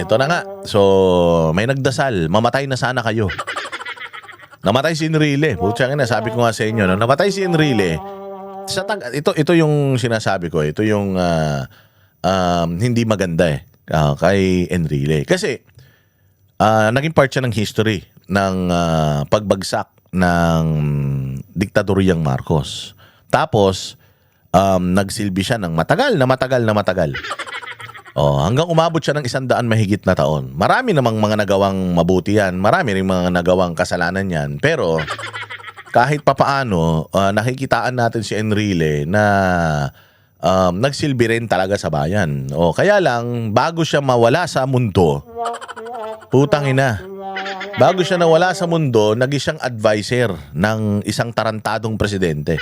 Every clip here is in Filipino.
ito na nga. So, may nagdasal. Mamatay na sana kayo. Namatay si Enrile. Putsang ina, sabi ko nga sa inyo, no? Namatay si Enrile. Ito yung sinasabi ko. Ito yung hindi maganda kay Enrile. Kasi, naging part siya ng history ng pagbagsak ng diktadoryang Marcos. Tapos, nagsilbi siya ng matagal. Hanggang umabot siya ng 100 mahigit na taon. Marami namang mga nagawang mabuti yan. Marami rin mga nagawang kasalanan yan. Pero kahit papaano, nakikitaan natin si Enrile na nagsilbi rin talaga sa bayan. Kaya lang, bago siya mawala sa mundo, putang ina, bago siya nawala sa mundo, naging siyang advisor ng isang tarantadong presidente.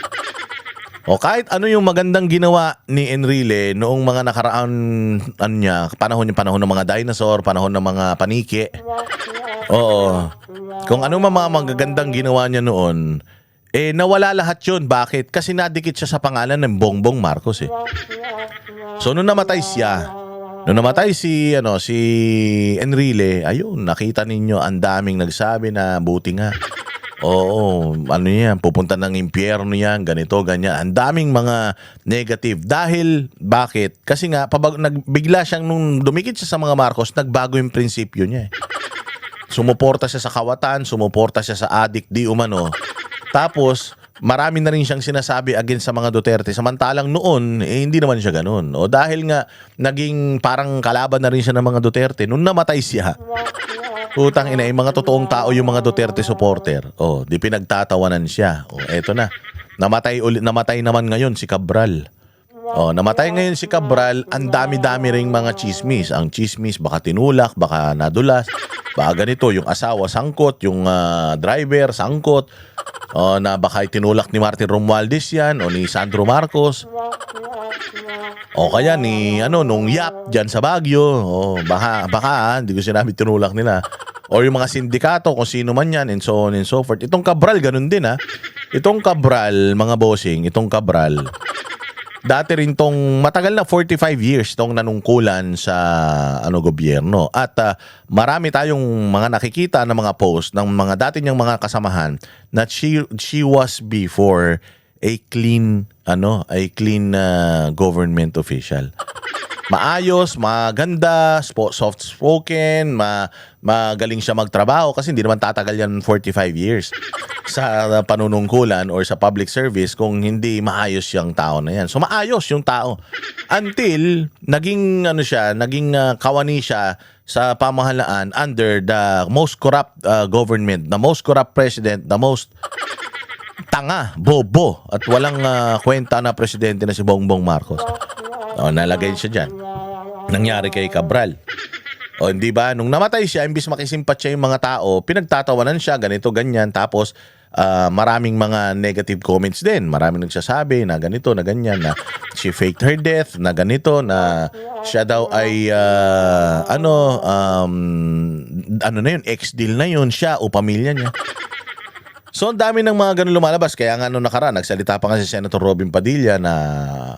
Kahit ano yung magandang ginawa ni Enrile noong mga nakaraan panahon ng mga dinosaur, panahon ng mga paniki. Kung ano mga magagandang ginawa niya noon, nawala lahat yun. Bakit? Kasi nadikit siya sa pangalan ng Bongbong Marcos So nung namatay siya, si Enrile, ayun, nakita ninyo ang daming nagsabi na buti nga. Ano yan, pupunta ng impyerno yan, ganito, ganyan. Ang daming mga negative. Dahil, bakit? Kasi nga, bigla siyang, nung dumikit siya sa mga Marcos, nagbago yung prinsipyo niya. Sumuporta siya sa kawatan, sumuporta siya sa adik, di umano. Tapos, marami na rin siyang sinasabi against sa mga Duterte. Samantalang noon, hindi naman siya ganun. Dahil nga, naging parang kalaban na rin siya ng mga Duterte. Nung namatay siya, utang ina, yung mga totoong tao, yung mga Duterte supporter. Di pinagtatawanan siya. Eto na. Namatay naman ngayon si Cabral. Namatay ngayon si Cabral, ang dami-dami ring mga chismis. Ang chismis, baka tinulak, baka nadulas, baka ganito, yung asawa sangkot, yung driver sangkot, na baka tinulak ni Martin Romualdez yan, o ni Sandro Marcos. Kaya nung Yap dyan sa Baguio, baka hindi ko sinabi tinulak nila. O yung mga sindikato, kung sino man yan, and so on and so forth. Itong Cabral, ganun din Itong Cabral, mga bossing, itong Cabral, dati rin tong matagal na 45 years tong nanungkulan sa gobyerno. At marami tayong mga nakikita na mga post ng mga dati niyang mga kasamahan na she was before a clean government official. Maayos, maganda, soft-spoken, magaling siya magtrabaho kasi hindi naman tatagal yan 45 years sa panunungkulan or sa public service kung hindi maayos yung tao na yan. So maayos yung tao until naging kawani siya sa pamahalaan under the most corrupt government, the most corrupt president, the most tanga, bobo at walang kwenta na presidente na si Bongbong Marcos. Nalagay siya dyan. Nangyari kay Cabral. Hindi ba? Nung namatay siya, imbis makisimpat siya yung mga tao, pinagtatawanan siya, ganito, ganyan. Tapos, maraming mga negative comments din. Maraming nagsasabi na ganito, na ganyan, na she faked her death, na ganito, na siya daw ay, na yun, ex-deal na yun, siya o pamilya niya. So, ang dami ng mga ganun lumalabas. Kaya nga nung nakaraan, nagsalita pa nga si Senator Robin Padilla na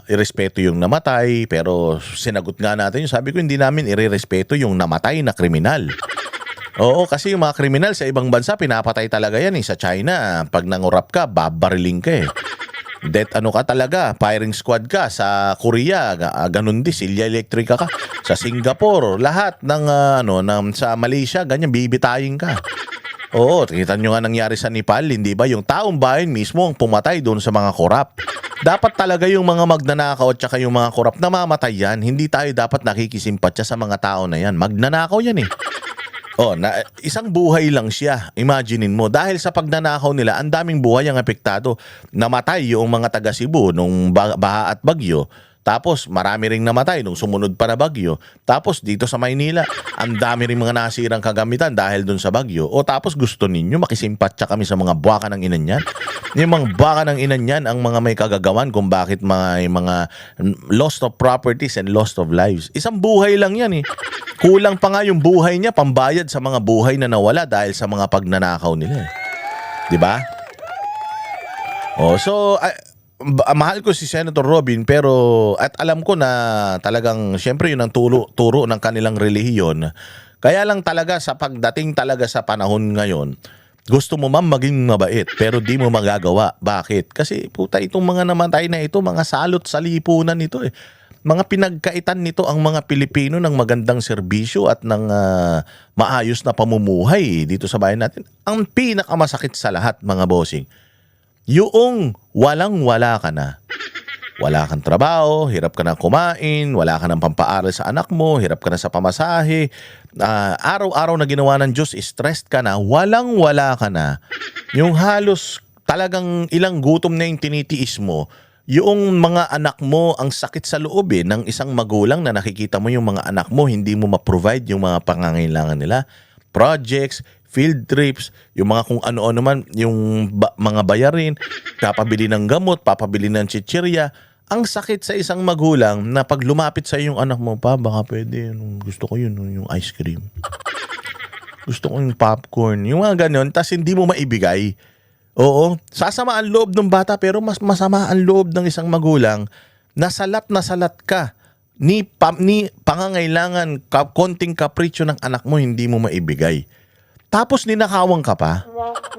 irespeto yung namatay. Pero sinagot nga natin yung sabi ko, hindi namin irerespeto yung namatay na kriminal. Kasi yung mga kriminal sa ibang bansa, pinapatay talaga yan. Sa China, pag nangurap ka, babariling ka Death ka talaga, firing squad ka. Sa Korea, ganun din, Silya Electrica ka. Sa Singapore, lahat ng, sa Malaysia, ganyan, bibitayin ka. Kita nyo nga nangyari sa Nepal, hindi ba? Yung taong bayan mismo ang pumatay doon sa mga korap. Dapat talaga yung mga magnanakaw at saka yung mga korap na mamatay yan. Hindi tayo dapat nakikisimpatya sa mga tao na yan. Magnanakaw yan isang buhay lang siya. Imaginein mo, dahil sa pagnanakaw nila, ang daming buhay ang apektado. Namatay yung mga taga Cebu nung baha at bagyo. Tapos marami ring namatay nung sumunod pa na bagyo. Tapos dito sa Maynila, ang dami ring mga nasirang kagamitan dahil dun sa bagyo. Tapos gusto ninyo makisimpatya kami sa mga buwaka ng inan yan? Yung mga buwaka ng inan yan ang mga may kagagawan kung bakit may mga loss of properties and loss of lives. Isang buhay lang yan Kulang pa nga yung buhay niya pambayad sa mga buhay na nawala dahil sa mga pagnanakaw nila. 'Di ba? mahal ko si Senator Robin, pero at alam ko na talagang siyempre yun ang turo ng kanilang relihiyon. Kaya lang talaga sa pagdating talaga sa panahon ngayon, gusto mo man maging mabait pero di mo magagawa. Bakit? Kasi puta, itong mga namatay na ito, mga salot sa lipunan ito eh. Mga pinagkaitan nito ang mga Pilipino ng magandang serbisyo at ng maayos na pamumuhay dito sa bayan natin. Ang pinakamasakit sa lahat, mga bossing, yung walang-wala ka na. Wala kang trabaho, hirap ka na kumain, wala ka ng pampaaral sa anak mo, hirap ka na sa pamasahe, araw-araw na ginawa ng Diyos, stressed ka na, walang-wala ka na. Yung halos talagang ilang gutom na yung tinitiis mo, yung mga anak mo, ang sakit sa loob ng isang magulang na nakikita mo yung mga anak mo, hindi mo ma-provide yung mga pangangailangan nila. Projects, field trips, yung mga kung ano-ano man, yung mga bayarin, papabili ng gamot, papabili ng chichirya. Ang sakit sa isang magulang na pag lumapit sa yung anak mo, pa, baka pwede, gusto ko yun, yung ice cream. Gusto ko yung popcorn. Yung mga ganun, tas hindi mo maibigay. Oo, sasama ang loob ng bata pero mas masama ang loob ng isang magulang na salat ka ni pangangailangan, konting kapritsyo ng anak mo hindi mo maibigay. Tapos ninakawang ka pa.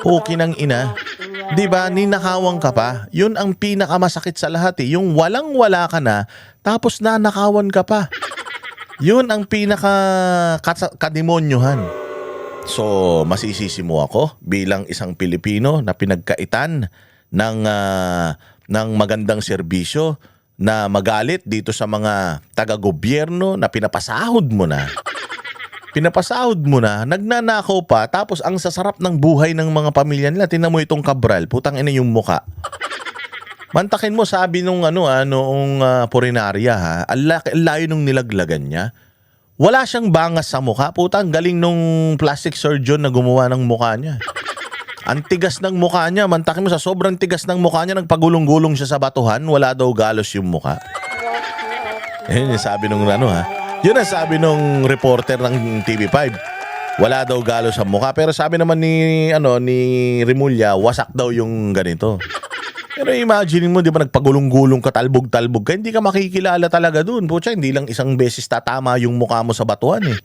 Okay ng ina. 'Di ba? Ninakawang ka pa. 'Yun ang pinakamasakit sa lahat eh. Yung walang-wala ka na tapos nanakawan ka pa. 'Yun ang kademonyohan. So, masisisi mo ako bilang isang Pilipino na pinagkaitan ng magandang serbisyo na magalit dito sa mga taga-gobyerno na pinapasahod mo na. Pinapasahod mo na, nagnanakaw pa, tapos ang sasarap ng buhay ng mga pamilya nila. Tingnan mo itong Cabral, putang ina yung muka. Mantakin mo, sabi nung noong Purinarya ha, ang layo nung nilaglagan niya. Wala siyang bangas sa mukha. Puta, ang galing nung plastic surgeon na gumawa ng mukha niya. Ang tigas ng mukha niya. Mantakin mo, sa sobrang tigas ng mukha niya, nagpagulong-gulong siya sa batuhan, wala daw galos yung mukha. Yun yung sabi nung Yun ang sabi nung reporter ng TV5. Wala daw galos sa mukha. Pero sabi naman ni Remulla, wasak daw yung ganito. Pero imagine mo, di ba, nagpagulong-gulong ka, talbog-talbog ka, hindi ka makikilala talaga dun. Pucha, hindi lang isang beses tatama yung mukha mo sa batuhan eh.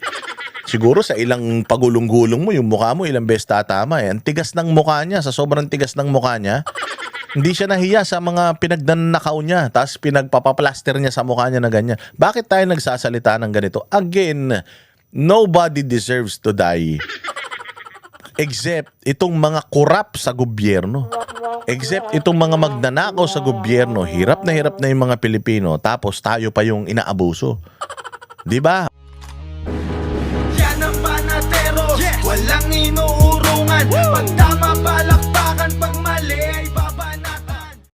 Siguro sa ilang pagulong-gulong mo, yung mukha mo ilang beses tatama eh. Ang tigas ng mukha niya, sa sobrang tigas ng mukha niya, hindi siya nahiya sa mga pinagnanakaw niya, tapos pinagpapaplaster niya sa mukha niya na ganyan. Bakit tayo nagsasalita ng ganito? Again, nobody deserves to die. Except itong mga korap sa gobyerno. Except itong mga magnanakaw sa gobyerno. Hirap na yung mga Pilipino. Tapos tayo pa yung inaabuso. Di ba? Yan ang panatero, walang ino